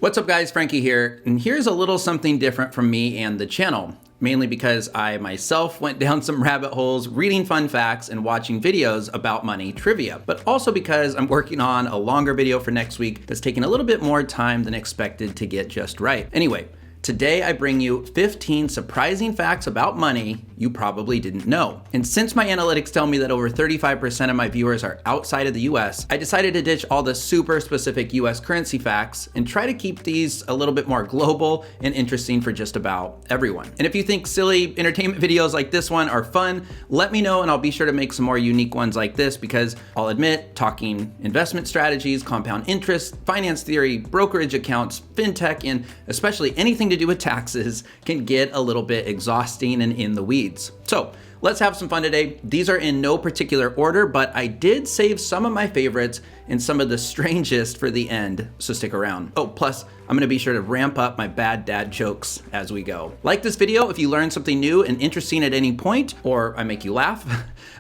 What's up guys, Frankie here, and here's a little something different from me and the channel, mainly because I myself went down some rabbit holes reading fun facts and watching videos about money trivia, but also because I'm working on a longer video for next week that's taking a little bit more time than expected to get just right. Anyway, today I bring you 15 surprising facts about money you probably didn't know. And since my analytics tell me that over 35% of my viewers are outside of the US, I decided to ditch all the super specific US currency facts and try to keep these a little bit more global and interesting for just about everyone. And if you think silly entertainment videos like this one are fun, let me know and I'll be sure to make some more unique ones like this, because I'll admit, talking investment strategies, compound interest, finance theory, brokerage accounts, fintech, and especially anything to do with taxes can get a little bit exhausting and in the weeds. So let's have some fun today. These are in no particular order, but I did save some of my favorites and some of the strangest for the end, so stick around. Oh, plus I'm gonna be sure to ramp up my bad dad jokes as we go. Like this video if you learn something new and interesting at any point, or I make you laugh.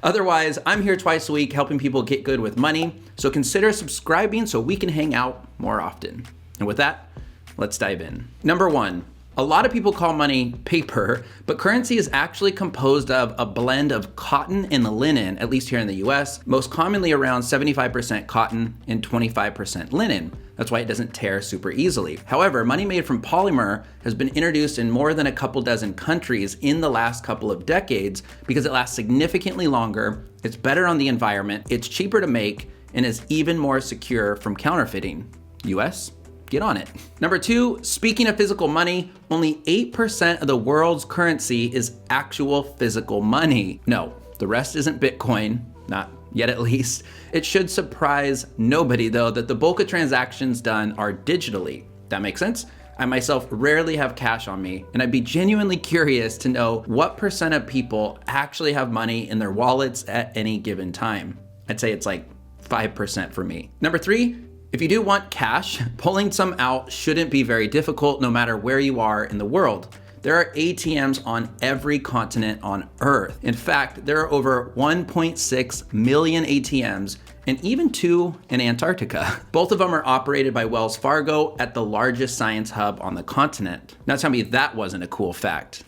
Otherwise, I'm here twice a week helping people get good with money, so consider subscribing so we can hang out more often. And with that, let's dive in. Number one, a lot of people call money paper, but currency is actually composed of a blend of cotton and linen, at least here in the US, most commonly around 75% cotton and 25% linen. That's why it doesn't tear super easily. However, money made from polymer has been introduced in more than a couple dozen countries in the last couple of decades because it lasts significantly longer, it's better on the environment, it's cheaper to make, and is even more secure from counterfeiting. US? Get on it. Number two, speaking of physical money, only 8% of the world's currency is actual physical money. No, the rest isn't Bitcoin, not yet at least. It should surprise nobody though that the bulk of transactions done are digitally. That makes sense? I myself rarely have cash on me, and I'd be genuinely curious to know what percent of people actually have money in their wallets at any given time. I'd say it's like 5% for me. Number three, if you do want cash, pulling some out shouldn't be very difficult no matter where you are in the world. There are ATMs on every continent on Earth. In fact, there are over 1.6 million ATMs and even 2 in Antarctica. Both of them are operated by Wells Fargo at the largest science hub on the continent. Now tell me that wasn't a cool fact.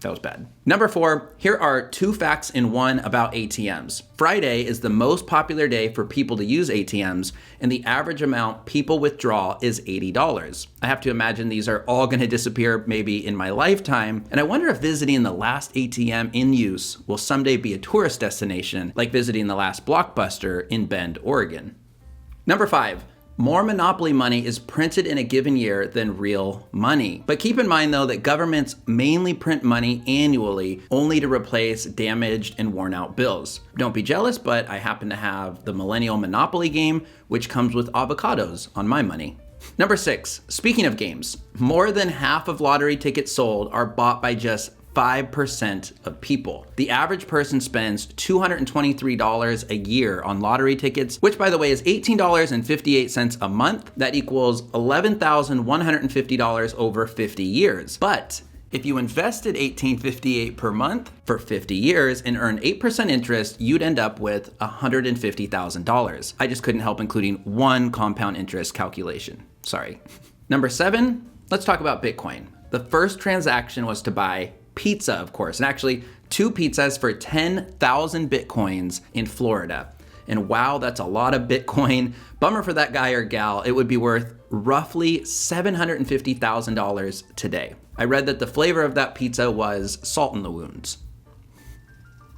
That was bad. Number four, here are 2 facts in one about ATMs. Friday is the most popular day for people to use ATMs, and the average amount people withdraw is $80. I have to imagine these are all gonna disappear maybe in my lifetime, and I wonder if visiting the last ATM in use will someday be a tourist destination, like visiting the last Blockbuster in Bend, Oregon. Number five, more monopoly money is printed in a given year than real money. But keep in mind though that governments mainly print money annually only to replace damaged and worn out bills. Don't be jealous, but I happen to have the Millennial Monopoly game, which comes with avocados on my money. Number six, speaking of games, more than half of lottery tickets sold are bought by just 5% of people. The average person spends $223 a year on lottery tickets, which by the way is $18.58 a month. That equals $11,150 over 50 years. But if you invested $18.58 per month for 50 years and earned 8% interest, you'd end up with $150,000. I just couldn't help including one compound interest calculation. Sorry. Number seven, let's talk about Bitcoin. The first transaction was to buy pizza, of course, and actually 2 pizzas for 10,000 Bitcoins in Florida. And wow, that's a lot of Bitcoin. Bummer for that guy or gal. It would be worth roughly $750,000 today. I read that the flavor of that pizza was salt in the wounds.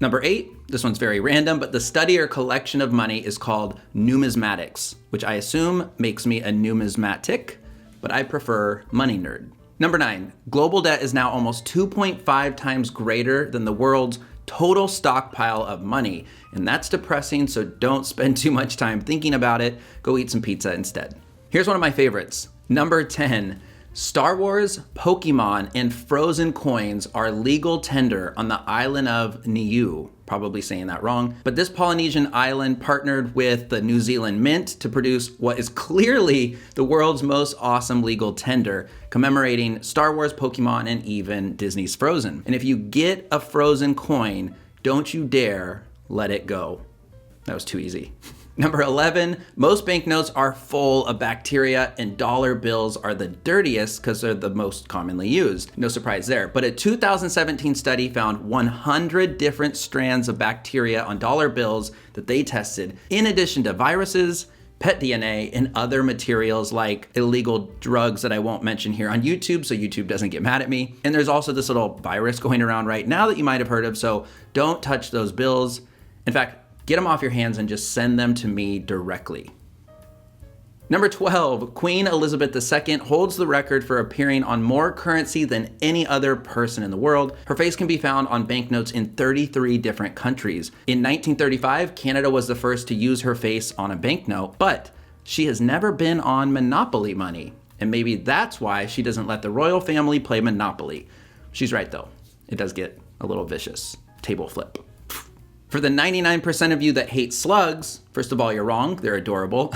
Number 8, this one's very random, but the study or collection of money is called numismatics, which I assume makes me a numismatic, but I prefer money nerd. Number 9, global debt is now almost 2.5 times greater than the world's total stockpile of money. And that's depressing, so don't spend too much time thinking about it. Go eat some pizza instead. Here's one of my favorites. Number 10, Star Wars, Pokemon, and Frozen coins are legal tender on the island of Niue. Probably saying that wrong, but this Polynesian island partnered with the New Zealand Mint to produce what is clearly the world's most awesome legal tender, commemorating Star Wars, Pokemon, and even Disney's Frozen. And if you get a Frozen coin, don't you dare let it go. That was too easy. Number 11, most banknotes are full of bacteria and dollar bills are the dirtiest because they're the most commonly used. No surprise there. But a 2017 study found 100 different strands of bacteria on dollar bills that they tested, in addition to viruses, pet DNA, and other materials like illegal drugs that I won't mention here on YouTube, so YouTube doesn't get mad at me. And there's also this little virus going around right now that you might have heard of, so don't touch those bills. In fact, get them off your hands and just send them to me directly. Number 12, Queen Elizabeth II holds the record for appearing on more currency than any other person in the world. Her face can be found on banknotes in 33 different countries. In 1935, Canada was the first to use her face on a banknote, but she has never been on Monopoly money. And maybe that's why she doesn't let the royal family play Monopoly. She's right though, it does get a little vicious. Table flip. For the 99% of you that hate slugs, first of all, you're wrong, they're adorable,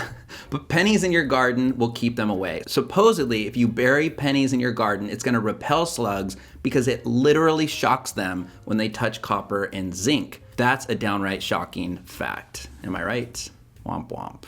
but pennies in your garden will keep them away. Supposedly, if you bury pennies in your garden, it's gonna repel slugs because it literally shocks them when they touch copper and zinc. That's a downright shocking fact. Am I right? Womp womp.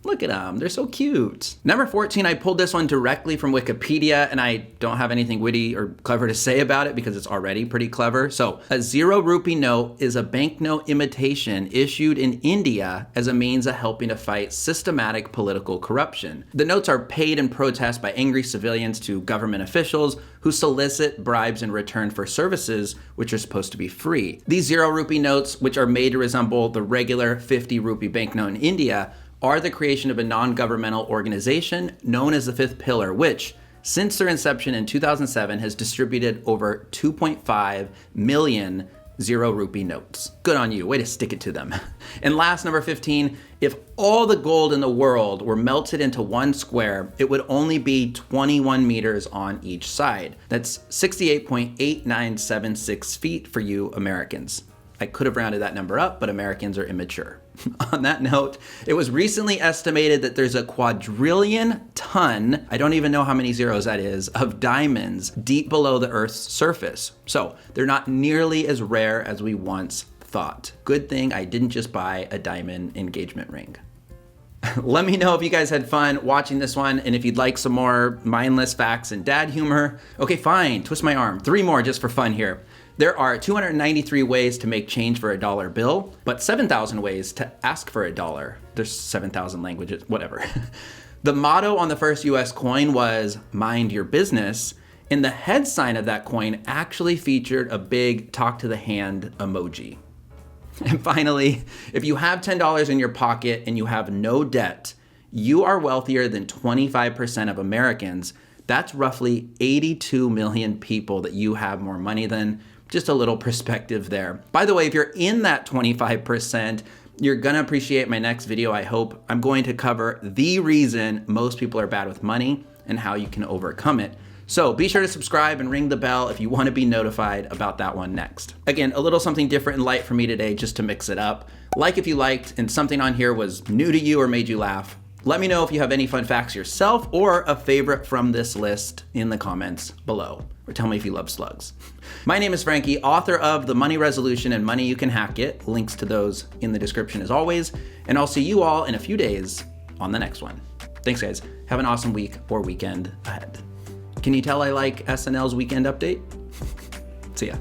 Look at them, they're so cute. Number 14, I pulled this one directly from Wikipedia and I don't have anything witty or clever to say about it because it's already pretty clever. So a 0 rupee note is a banknote imitation issued in India as a means of helping to fight systematic political corruption. The notes are paid in protest by angry civilians to government officials who solicit bribes in return for services which are supposed to be free. These 0 rupee notes, which are made to resemble the regular 50 rupee banknote in India, are the creation of a non-governmental organization known as the Fifth Pillar, which, since their inception in 2007, has distributed over 2.5 million 0 rupee notes. Good on you, way to stick it to them. And last, number 15, if all the gold in the world were melted into one square, it would only be 21 meters on each side. That's 68.8976 feet for you Americans. I could have rounded that number up, but Americans are immature. On that note, it was recently estimated that there's a quadrillion ton, I don't even know how many zeros that is, of diamonds deep below the Earth's surface. So they're not nearly as rare as we once thought. Good thing I didn't just buy a diamond engagement ring. Let me know if you guys had fun watching this one and if you'd like some more mindless facts and dad humor. Okay, fine, twist my arm. 3 more just for fun here. There are 293 ways to make change for a dollar bill, but 7,000 ways to ask for a dollar. There's 7,000 languages, whatever. The motto on the first US coin was "Mind your business," and the head sign of that coin actually featured a big talk to the hand emoji. And finally, if you have $10 in your pocket and you have no debt, you are wealthier than 25% of Americans. That's roughly 82 million people that you have more money than. Just a little perspective there. By the way, if you're in that 25%, you're gonna appreciate my next video, I hope. I'm going to cover the reason most people are bad with money and how you can overcome it. So be sure to subscribe and ring the bell if you want to be notified about that one next. Again, a little something different and light for me today just to mix it up. Like if you liked and something on here was new to you or made you laugh. Let me know if you have any fun facts yourself or a favorite from this list in the comments below. Or tell me if you love slugs. My name is Frankie, author of The Money Resolution and Money You Can Hack It. Links to those in the description as always. And I'll see you all in a few days on the next one. Thanks guys. Have an awesome week or weekend ahead. Can you tell I like SNL's Weekend Update? See ya.